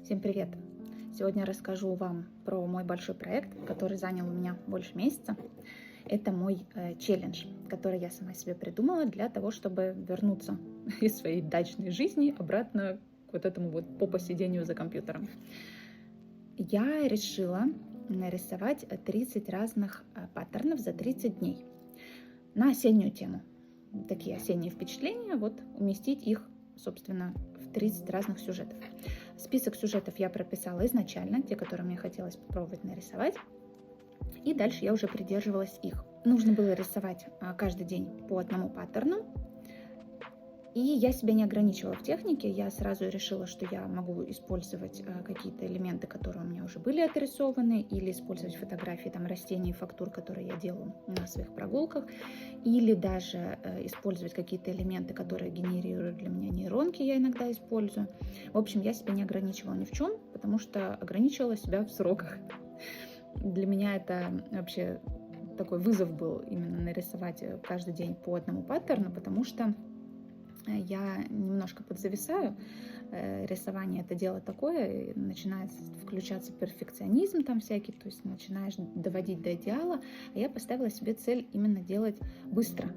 Всем привет! Сегодня расскажу вам про мой большой проект, который занял у меня больше месяца. Это мой челлендж, который я сама себе придумала для того, чтобы вернуться из своей дачной жизни обратно к вот этому вот попосидению за компьютером. Я решила нарисовать 30 разных паттернов за 30 дней на осеннюю тему. Такие осенние впечатления, вот уместить их, собственно, в 30 разных сюжетов. Список сюжетов я прописала изначально, те, которые мне хотелось попробовать нарисовать. И дальше я уже придерживалась их. Нужно было рисовать каждый день по одному паттерну. И я себя не ограничивала в технике. Я сразу решила, что я могу использовать какие-то элементы, которые у меня уже были отрисованы, или использовать фотографии там, растений и фактур, которые я делаю на своих прогулках, или даже использовать какие-то элементы, которые генерируют для меня нейронки, я иногда использую. В общем, я себя не ограничивала ни в чем, потому что ограничивала себя в сроках. Для меня это вообще такой вызов был именно нарисовать каждый день по одному паттерну, потому что я немножко подзависаю. Рисование — это дело такое, начинает включаться перфекционизм там всякий, то есть начинаешь доводить до идеала. А я поставила себе цель именно делать быстро.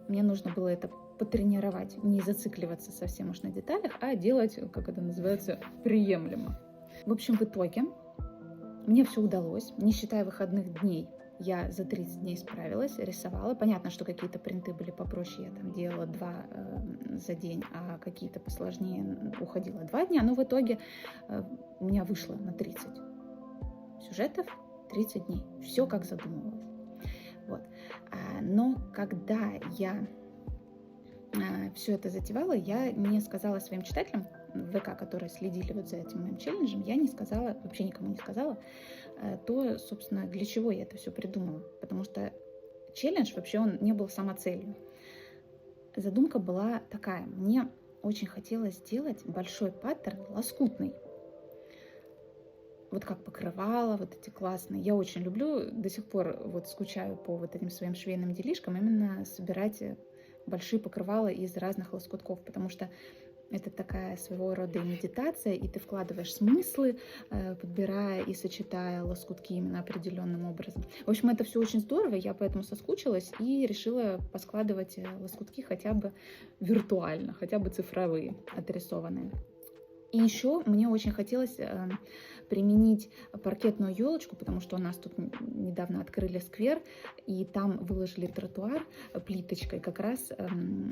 Мне нужно было это потренировать, не зацикливаться совсем уж на деталях, а делать, как это называется, приемлемо. В общем, в итоге мне все удалось, не считая выходных дней. Я за 30 дней справилась, рисовала. Понятно, что какие-то принты были попроще, я там делала 2 за день, а какие-то посложнее уходило 2 дня. Но в итоге у меня вышло на 30 сюжетов, 30 дней. Все как задумывалось. Вот. Но когда я все это затевала, я не сказала своим читателям в ВК, которые следили вот за этим моим челленджем, я не сказала, вообще никому не сказала, то, собственно, для чего я это все придумала. Потому что челлендж вообще, он не был самоцелью. Задумка была такая. Мне очень хотелось сделать большой паттерн лоскутный. Вот как покрывало, вот эти классные. Я очень люблю, до сих пор вот скучаю по вот этим своим швейным делишкам, именно собирать большие покрывала из разных лоскутков, потому что это такая своего рода медитация, и ты вкладываешь смыслы, подбирая и сочетая лоскутки именно определенным образом. В общем, это все очень здорово, я поэтому соскучилась и решила поскладывать лоскутки хотя бы виртуально, хотя бы цифровые, отрисованные. И еще мне очень хотелось применить паркетную елочку, потому что у нас тут недавно открыли сквер, и там выложили тротуар плиточкой. Как раз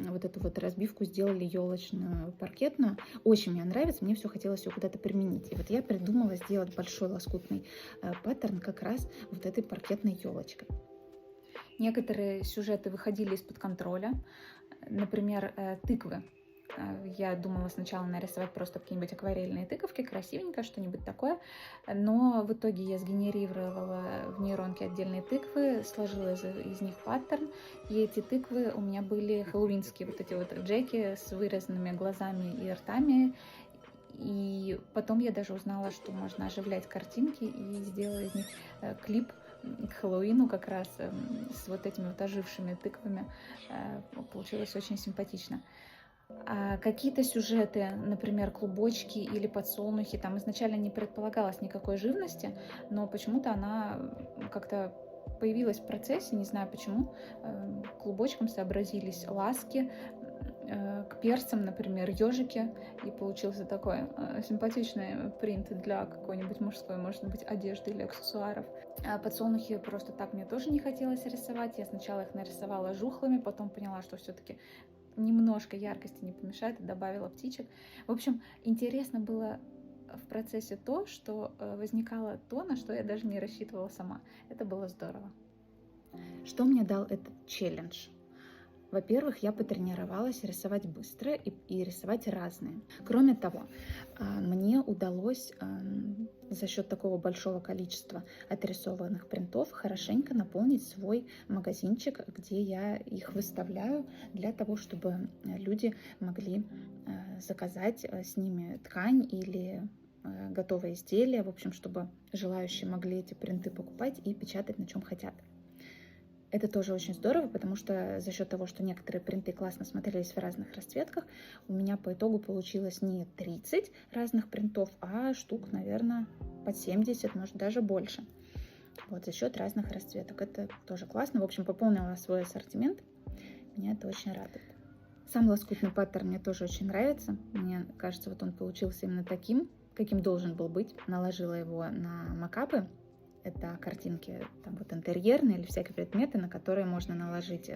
вот эту вот разбивку сделали елочную, паркетную. Очень мне нравится, мне все хотелось ее куда-то применить. И вот я придумала сделать большой лоскутный паттерн как раз вот этой паркетной елочкой. Некоторые сюжеты выходили из-под контроля, например, тыквы. Я думала сначала нарисовать просто какие-нибудь акварельные тыковки, красивенько, что-нибудь такое, но в итоге я сгенерировала в нейронке отдельные тыквы, сложила из них паттерн, и эти тыквы у меня были хэллоуинские, вот эти вот джеки с вырезанными глазами и ртами, и потом я даже узнала, что можно оживлять картинки, и сделала из них клип к Хэллоуину как раз с вот этими вот ожившими тыквами. Получилось очень симпатично. Какие-то сюжеты, например, клубочки или подсолнухи, там изначально не предполагалось никакой живности, но почему-то она как-то появилась в процессе, не знаю почему. Клубочком сообразились ласки, к перцам, например, ежики, и получился такой симпатичный принт для какой-нибудь мужской, может быть, одежды или аксессуаров. Подсолнухи просто так мне тоже не хотелось рисовать. Я сначала их нарисовала жухлыми, потом поняла, что все-таки немножко яркости не помешает, и добавила птичек. В общем, интересно было в процессе то, что возникало то, на что я даже не рассчитывала сама. Это было здорово. Что мне дал этот челлендж? Во-первых, я потренировалась рисовать быстро и рисовать разные. Кроме того, мне удалось за счет такого большого количества отрисованных принтов хорошенько наполнить свой магазинчик, где я их выставляю для того, чтобы люди могли заказать с ними ткань или готовые изделия, в общем, чтобы желающие могли эти принты покупать и печатать на чем хотят. Это тоже очень здорово, потому что за счет того, что некоторые принты классно смотрелись в разных расцветках, у меня по итогу получилось не 30 разных принтов, а штук, наверное, под 70, может даже больше. Вот за счет разных расцветок. Это тоже классно. В общем, пополнила свой ассортимент. Меня это очень радует. Сам лоскутный паттерн мне тоже очень нравится. Мне кажется, вот он получился именно таким, каким должен был быть. Наложила его на макапы. Это картинки там вот интерьерные или всякие предметы, на которые можно наложить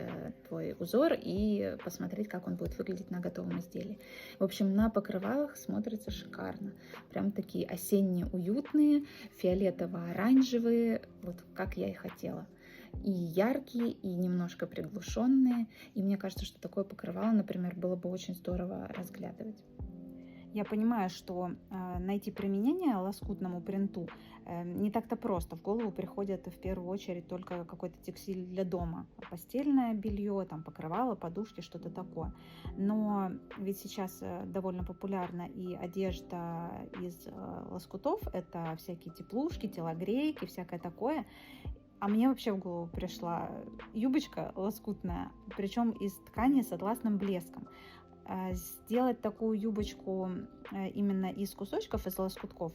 твой узор и посмотреть, как он будет выглядеть на готовом изделии. В общем, на покрывалах смотрится шикарно. Прям такие осенние, уютные, фиолетово-оранжевые, вот как я и хотела. И яркие, и немножко приглушенные. И мне кажется, что такое покрывало, например, было бы очень здорово разглядывать. Я понимаю, что найти применение лоскутному принту не так-то просто. В голову приходит в первую очередь только какой-то текстиль для дома. Постельное белье, там, покрывало, подушки, что-то такое. Но ведь сейчас довольно популярна и одежда из лоскутов. Это всякие теплушки, телогрейки, всякое такое. А мне вообще в голову пришла юбочка лоскутная, причем из ткани с атласным блеском. Сделать такую юбочку именно из кусочков, из лоскутков,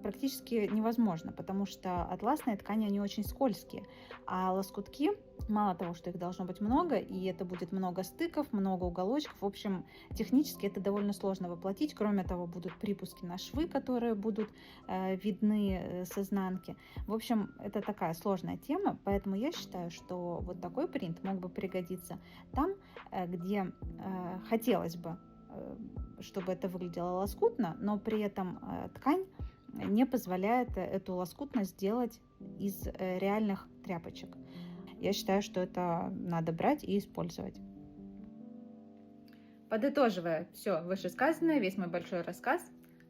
практически невозможно, потому что атласные ткани, они очень скользкие, а лоскутки, мало того, что их должно быть много, и это будет много стыков, много уголочков, в общем, технически это довольно сложно воплотить, кроме того, будут припуски на швы, которые будут видны с изнанки. В общем, это такая сложная тема, поэтому я считаю, что вот такой принт мог бы пригодиться там, где хотелось бы, чтобы это выглядело лоскутно, но при этом ткань не позволяет эту лоскутность сделать из реальных тряпочек. Я считаю, что это надо брать и использовать. Подытоживая все вышесказанное, весь мой большой рассказ,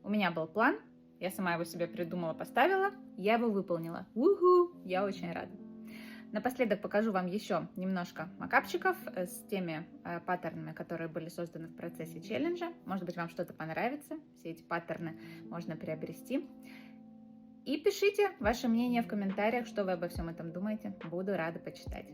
у меня был план, я сама его себе придумала, поставила, я его выполнила. Уху! Я очень рада. Напоследок покажу вам еще немножко макапчиков с теми паттернами, которые были созданы в процессе челленджа. Может быть, вам что-то понравится. Все эти паттерны можно приобрести. И пишите ваше мнение в комментариях, что вы обо всем этом думаете. Буду рада почитать.